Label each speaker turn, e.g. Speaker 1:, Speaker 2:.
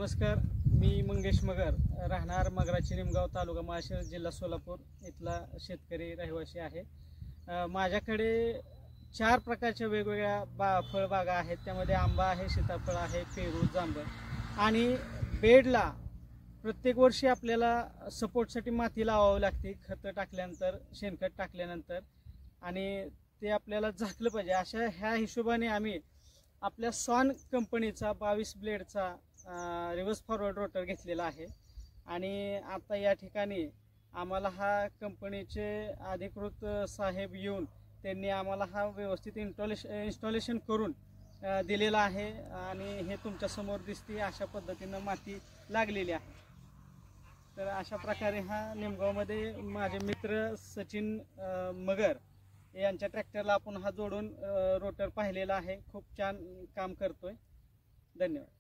Speaker 1: नमस्कार, मी मंगेश मगर, राहणार मगराची निमगाव, तालुका माळशिरस, जिल्हा सोलापूर इथला शेतकरी रहिवासी आहे। माझ्याकडे 4 प्रकारच्या वेगवेगळ्या फळबागा आहेत। त्यामध्ये आंबा आहे, सीताफळ आहे, पेरू, जांभळ आणि बेडला प्रत्येक वर्षी आपल्याला सपोर्टसाठी माती लावावी लागते, खतं टाकल्यानंतर, शेणखत टाकल्यानंतर, आणि ते आपल्याला झाकलं पाहिजे। अशा ह्या हिशोबाने आम्ही आपल्या सॉन कंपनीचा 22 ब्लेडचा रिव्हर्स फॉरवर्ड रोटर घेतलेला आहे। आणि आता या ठिकाणी आम्हाला हा कंपनीचे अधिकृत साहेब येऊन त्यांनी आम्हाला हा व्यवस्थित इन्स्टॉलेशन करून दिलेला आहे। आणि हे तुमच्या समोर दिसते अशा पद्धतीनं माती लागलेली आहे। तर अशा प्रकारे हा निमगावमध्ये माझे मित्र सचिन मगर यांच्या ट्रॅक्टरला आपण हा जोडून रोटर पाहिलेला आहे। खूप छान काम करतोय। धन्यवाद।